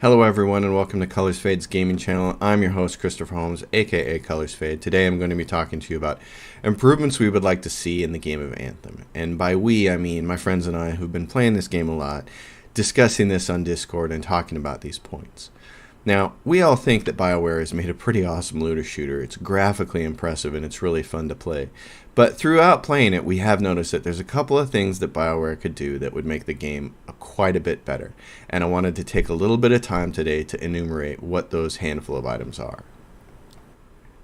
Hello everyone and welcome to Colors Fade's gaming channel. I'm your host Christopher Holmes, aka Colors Fade. Today I'm going to be talking to you about improvements we would like to see in the game of Anthem. And by we, I mean my friends and I who've been playing this game a lot, discussing this on Discord and talking about these points. Now, we all think that BioWare has made a pretty awesome looter shooter. It's graphically impressive and it's really fun to play. But throughout playing it, we have noticed that there's a couple of things that BioWare could do that would make the game quite a bit better. And I wanted to take a little bit of time today to enumerate what those handful of items are.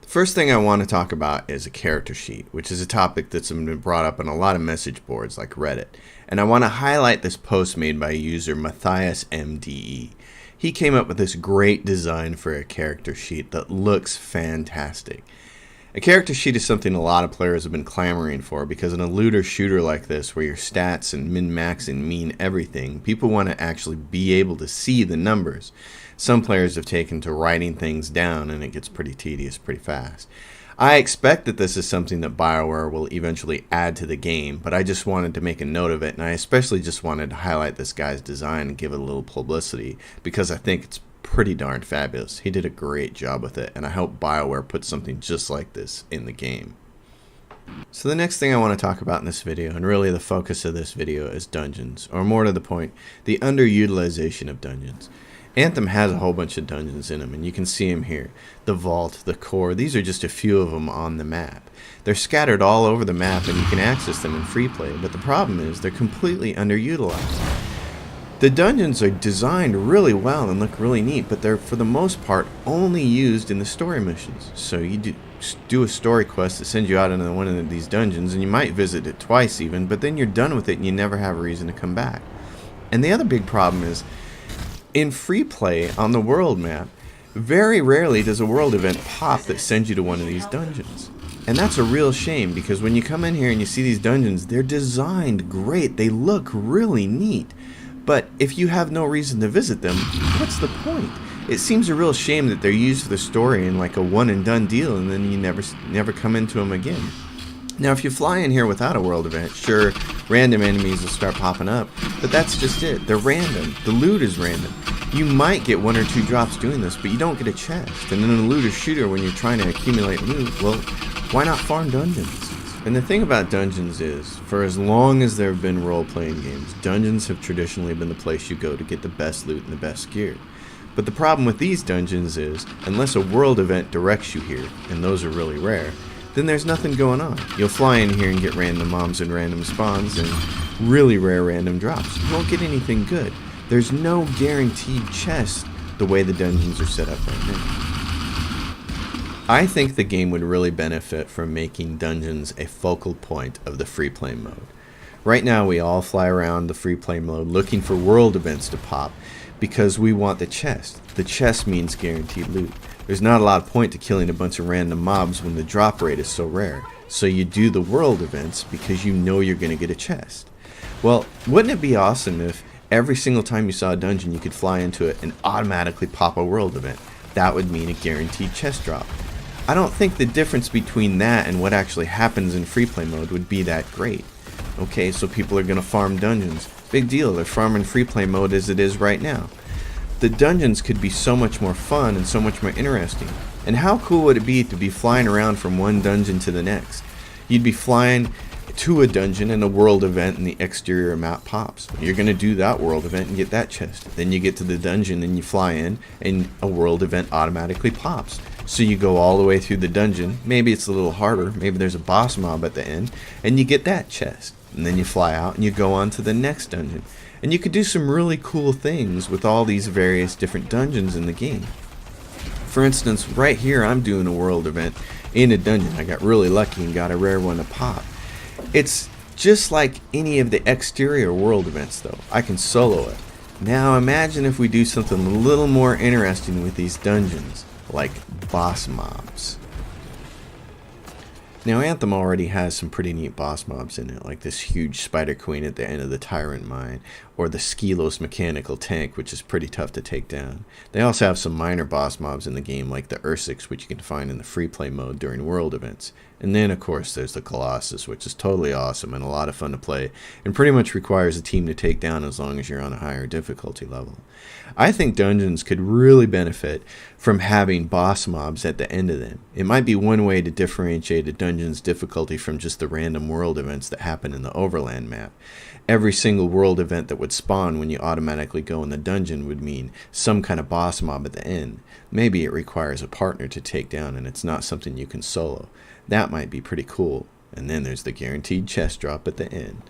The first thing I want to talk about is a character sheet, which is a topic that's been brought up on a lot of message boards like Reddit. And I want to highlight this post made by user Matthias MDE. He came up with this great design for a character sheet that looks fantastic. A character sheet is something a lot of players have been clamoring for because in a looter shooter like this where your stats and min-maxing mean everything, people want to actually be able to see the numbers. Some players have taken to writing things down and it gets pretty tedious pretty fast. I expect that this is something that BioWare will eventually add to the game, but I just wanted to make a note of it, and I especially just wanted to highlight this guy's design and give it a little publicity because I think it's pretty darn fabulous. He did a great job with it, and I hope BioWare puts something just like this in the game. So the next thing I want to talk about in this video, and really the focus of this video, is dungeons, or more to the point, the underutilization of dungeons. Anthem has a whole bunch of dungeons in them, and you can see them here. The Vault, the Core, these are just a few of them on the map. They're scattered all over the map, and you can access them in free play, but the problem is they're completely underutilized. The dungeons are designed really well and look really neat, but they're, for the most part, only used in the story missions. So you do a story quest that sends you out into one of these dungeons, and you might visit it twice even, but then you're done with it and you never have a reason to come back. And the other big problem is, in free play on the world map, very rarely does a world event pop that sends you to one of these dungeons. And that's a real shame because when you come in here and you see these dungeons, they're designed great, they look really neat. But if you have no reason to visit them, what's the point? It seems a real shame that they're used for the story in like a one and done deal and then you never come into them again. Now if you fly in here without a world event, sure, random enemies will start popping up, but that's just it. They're random. The loot is random. You might get one or two drops doing this, but you don't get a chest. And in a looter shooter, when you're trying to accumulate loot, well, why not farm dungeons? And the thing about dungeons is, for as long as there have been role-playing games, dungeons have traditionally been the place you go to get the best loot and the best gear. But the problem with these dungeons is, unless a world event directs you here, and those are really rare, then there's nothing going on. You'll fly in here and get random mobs and random spawns and really rare random drops. You won't get anything good. There's no guaranteed chest the way the dungeons are set up right now. I think the game would really benefit from making dungeons a focal point of the free play mode. Right now we all fly around the free play mode looking for world events to pop because we want the chest. The chest means guaranteed loot. There's not a lot of point to killing a bunch of random mobs when the drop rate is so rare. So you do the world events because you know you're going to get a chest. Well, wouldn't it be awesome if every single time you saw a dungeon you could fly into it and automatically pop a world event? That would mean a guaranteed chest drop. I don't think the difference between that and what actually happens in free play mode would be that great. Okay, so people are going to farm dungeons. Big deal, they're farming free play mode as it is right now. The dungeons could be so much more fun and so much more interesting. And how cool would it be to be flying around from one dungeon to the next? You'd be flying to a dungeon and a world event and the exterior map pops. You're going to do that world event and get that chest. Then you get to the dungeon and you fly in and a world event automatically pops. So you go all the way through the dungeon, maybe it's a little harder, maybe there's a boss mob at the end, and you get that chest. And then you fly out and you go on to the next dungeon. And you could do some really cool things with all these various different dungeons in the game. For instance, right here I'm doing a world event in a dungeon. I got really lucky and got a rare one to pop. It's just like any of the exterior world events though. I can solo it. Now imagine if we do something a little more interesting with these dungeons, like boss mobs. Now Anthem already has some pretty neat boss mobs in it, like this huge spider queen at the end of the Tyrant Mine, or the Skilos mechanical tank, which is pretty tough to take down. They also have some minor boss mobs in the game, like the Ursics, which you can find in the free play mode during world events. And then, of course, there's the Colossus, which is totally awesome and a lot of fun to play, and pretty much requires a team to take down as long as you're on a higher difficulty level. I think dungeons could really benefit from having boss mobs at the end of them. It might be one way to differentiate a dungeon's difficulty from just the random world events that happen in the overland map. Every single world event that would spawn when you automatically go in the dungeon would mean some kind of boss mob at the end. Maybe it requires a partner to take down and it's not something you can solo. That might be pretty cool. And then there's the guaranteed chest drop at the end.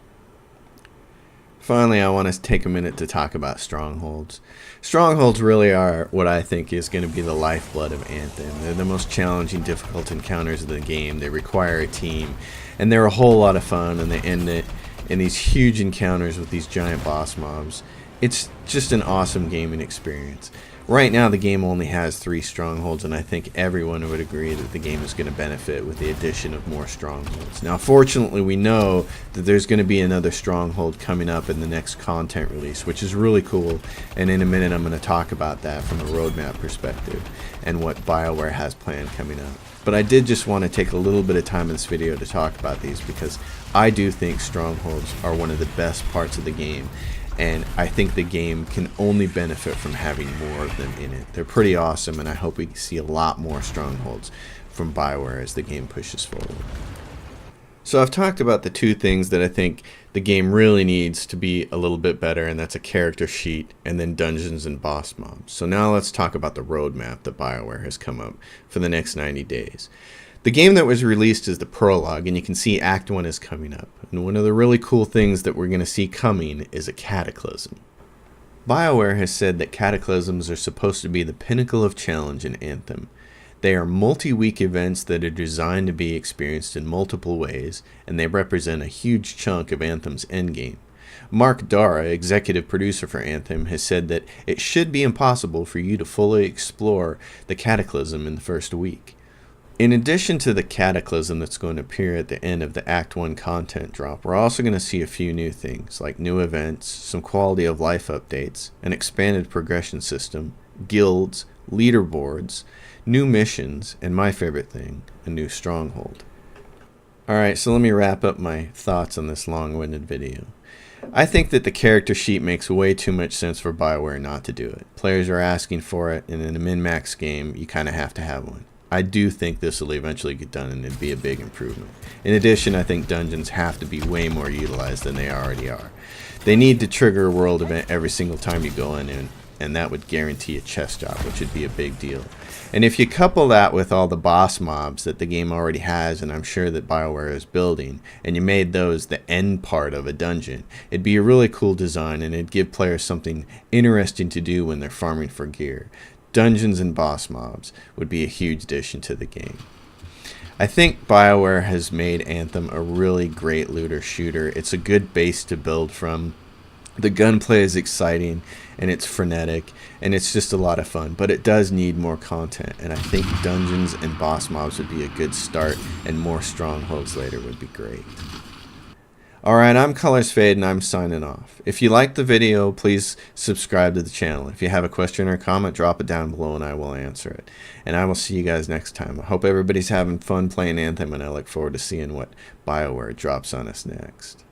Finally, I want to take a minute to talk about Strongholds. Strongholds really are what I think is going to be the lifeblood of Anthem. They're the most challenging, difficult encounters of the game. They require a team, and they're a whole lot of fun, and they end it in these huge encounters with these giant boss mobs. It's just an awesome gaming experience. Right now, the game only has 3 Strongholds, and I think everyone would agree that the game is going to benefit with the addition of more Strongholds. Now, fortunately, we know that there's going to be another Stronghold coming up in the next content release, which is really cool, and in a minute I'm going to talk about that from a roadmap perspective and what BioWare has planned coming up. But I did just want to take a little bit of time in this video to talk about these because I do think Strongholds are one of the best parts of the game. And I think the game can only benefit from having more of them in it. They're pretty awesome, and I hope we see a lot more Strongholds from BioWare as the game pushes forward. So I've talked about the 2 things that I think the game really needs to be a little bit better, and that's a character sheet and then dungeons and boss mobs. So now let's talk about the roadmap that BioWare has come up for the next 90 days. The game that was released is the prologue, and you can see Act 1 is coming up. And one of the really cool things that we're going to see coming is a Cataclysm. BioWare has said that Cataclysms are supposed to be the pinnacle of challenge in Anthem. They are multi-week events that are designed to be experienced in multiple ways, and they represent a huge chunk of Anthem's endgame. Mark Dara, executive producer for Anthem, has said that it should be impossible for you to fully explore the Cataclysm in the first week. In addition to the Cataclysm that's going to appear at the end of the Act 1 content drop, we're also going to see a few new things, like new events, some quality of life updates, an expanded progression system, guilds, leaderboards, new missions, and my favorite thing, a new Stronghold. Alright, so let me wrap up my thoughts on this long-winded video. I think that the character sheet makes way too much sense for BioWare not to do it. Players are asking for it, and in a min-max game, you kind of have to have one. I do think this will eventually get done and it'd be a big improvement. In addition, I think dungeons have to be way more utilized than they already are. They need to trigger a world event every single time you go in, and that would guarantee a chest drop, which would be a big deal. And if you couple that with all the boss mobs that the game already has, and I'm sure that BioWare is building, and you made those the end part of a dungeon, it'd be a really cool design, and it'd give players something interesting to do when they're farming for gear. Dungeons and boss mobs would be a huge addition to the game. I think BioWare has made Anthem a really great looter shooter. It's a good base to build from. The gunplay is exciting and it's frenetic and it's just a lot of fun, but it does need more content, and I think dungeons and boss mobs would be a good start, and more Strongholds later would be great. Alright, I'm Colors Fade and I'm signing off. If you liked the video, please subscribe to the channel. If you have a question or comment, drop it down below and I will answer it. And I will see you guys next time. I hope everybody's having fun playing Anthem, and I look forward to seeing what BioWare drops on us next.